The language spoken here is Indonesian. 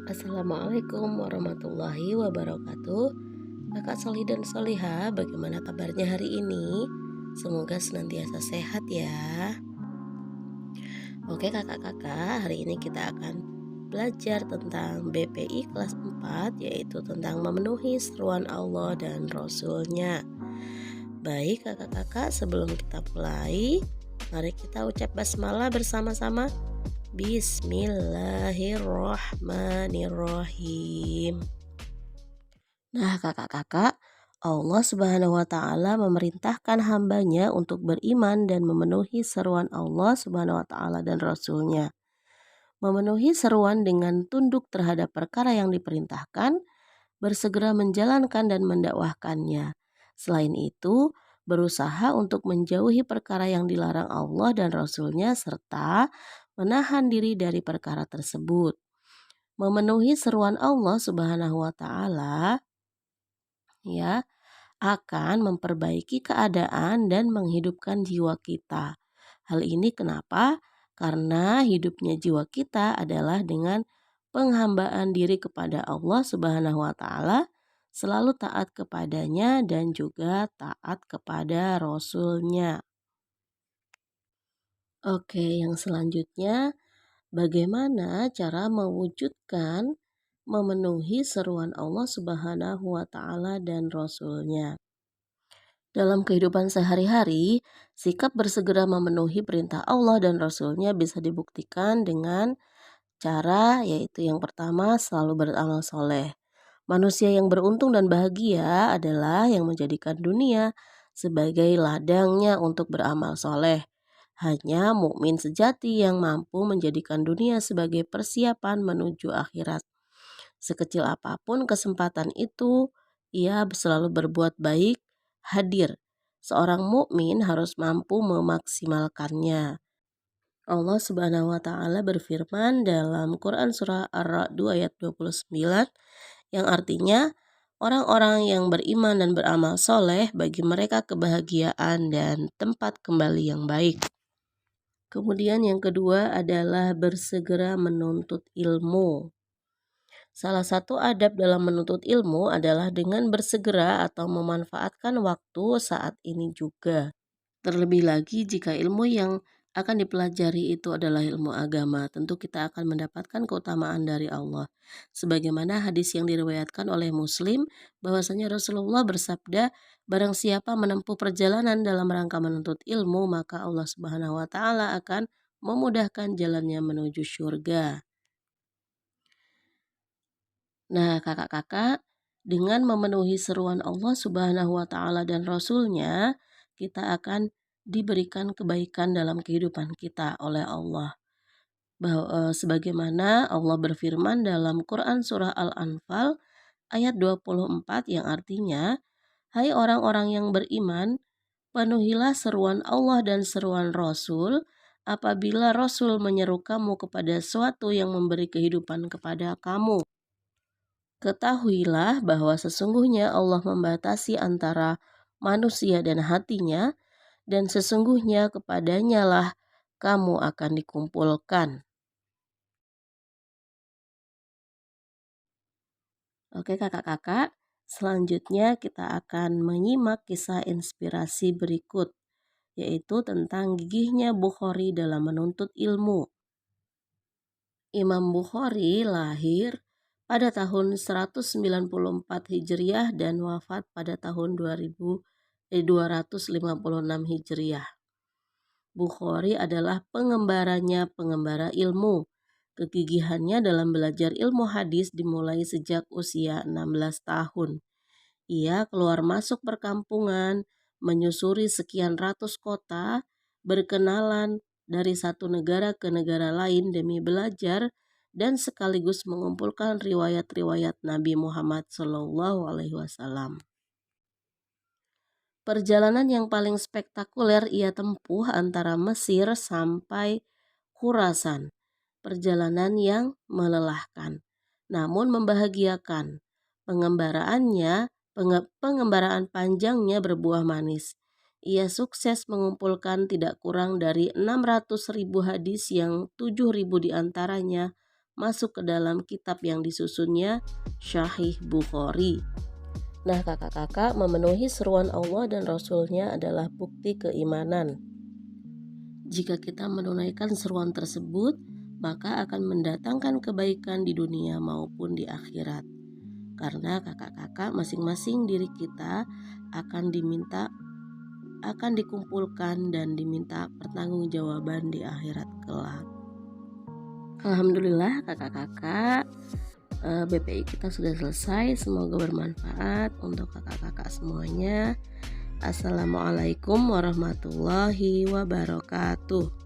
Assalamualaikum warahmatullahi wabarakatuh. Kakak Solih dan Soliha, bagaimana kabarnya hari ini? Semoga senantiasa sehat ya. Oke kakak-kakak, hari ini kita akan belajar tentang BPI kelas 4, yaitu tentang memenuhi seruan Allah dan Rasulnya. Baik kakak-kakak, sebelum kita mulai, mari kita ucap basmalah bersama-sama. Bismillahirrohmanirrohim. Nah kakak-kakak, Allah Subhanahu wa Ta'ala memerintahkan hambanya untuk beriman dan memenuhi seruan Allah Subhanahu wa Ta'ala dan Rasulnya. Memenuhi seruan dengan tunduk terhadap perkara yang diperintahkan, bersegera menjalankan dan mendakwahkannya. Selain itu, berusaha untuk menjauhi perkara yang dilarang Allah dan Rasulnya serta menahan diri dari perkara tersebut. Memenuhi seruan Allah Subhanahu wa Ta'ala ya akan memperbaiki keadaan dan menghidupkan jiwa kita. Hal ini kenapa? Karena hidupnya jiwa kita adalah dengan penghambaan diri kepada Allah Subhanahu wa Ta'ala, selalu taat kepadanya dan juga taat kepada Rasulnya. Oke, yang selanjutnya, bagaimana cara mewujudkan memenuhi seruan Allah Subhanahu wa Ta'ala dan Rasulnya? Dalam kehidupan sehari-hari, sikap bersegera memenuhi perintah Allah dan Rasulnya bisa dibuktikan dengan cara, yaitu yang pertama selalu beramal soleh. Manusia yang beruntung dan bahagia adalah yang menjadikan dunia sebagai ladangnya untuk beramal soleh. Hanya mukmin sejati yang mampu menjadikan dunia sebagai persiapan menuju akhirat. Sekecil apapun kesempatan itu, ia selalu berbuat baik, hadir. Seorang mukmin harus mampu memaksimalkannya. Allah Subhanahu wa Ta'ala berfirman dalam Quran surah Ar-Ra'd ayat 29 yang artinya orang-orang yang beriman dan beramal soleh bagi mereka kebahagiaan dan tempat kembali yang baik. Kemudian yang kedua adalah bersegera menuntut ilmu. Salah satu adab dalam menuntut ilmu adalah dengan bersegera atau memanfaatkan waktu saat ini juga. Terlebih lagi jika ilmu yang akan dipelajari itu adalah ilmu agama, tentu kita akan mendapatkan keutamaan dari Allah. Sebagaimana hadis yang diriwayatkan oleh Muslim, bahwasanya Rasulullah bersabda, barang siapa menempuh perjalanan dalam rangka menuntut ilmu, maka Allah Subhanahu wa Ta'ala akan memudahkan jalannya menuju surga. Nah, kakak-kakak, dengan memenuhi seruan Allah Subhanahu wa Ta'ala dan Rasulnya, kita akan diberikan kebaikan dalam kehidupan kita oleh Allah. Sebagaimana Allah berfirman dalam Quran surah Al-Anfal ayat 24 yang artinya, hai orang-orang yang beriman, penuhilah seruan Allah dan seruan Rasul apabila Rasul menyeru kamu kepada suatu yang memberi kehidupan kepada kamu. Ketahuilah bahwa sesungguhnya Allah membatasi antara manusia dan hatinya, dan sesungguhnya kepadanya lah kamu akan dikumpulkan. Oke kakak-kakak, selanjutnya kita akan menyimak kisah inspirasi berikut, yaitu tentang gigihnya Bukhari dalam menuntut ilmu. Imam Bukhari lahir pada tahun 194 Hijriah dan wafat pada tahun 256 Hijriah. Bukhari adalah pengembara ilmu. Kegigihannya dalam belajar ilmu hadis dimulai sejak usia 16 tahun. Ia keluar masuk perkampungan, menyusuri sekian ratus kota, berkenalan dari satu negara ke negara lain demi belajar dan sekaligus mengumpulkan riwayat-riwayat Nabi Muhammad SAW. Perjalanan yang paling spektakuler ia tempuh antara Mesir sampai Khurasan. Perjalanan yang melelahkan, namun membahagiakan. Pengembaraan panjangnya berbuah manis. Ia sukses mengumpulkan tidak kurang dari 600.000 hadis yang 7.000 diantaranya masuk ke dalam kitab yang disusunnya, Sahih Bukhari. Nah kakak-kakak, memenuhi seruan Allah dan Rasul-Nya adalah bukti keimanan. Jika kita menunaikan seruan tersebut, maka akan mendatangkan kebaikan di dunia maupun di akhirat. Karena kakak-kakak, masing-masing diri kita akan dikumpulkan dan diminta pertanggungjawaban di akhirat kelak. Alhamdulillah kakak-kakak, BPI kita sudah selesai. Semoga bermanfaat untuk kakak-kakak semuanya. Assalamualaikum warahmatullahi wabarakatuh.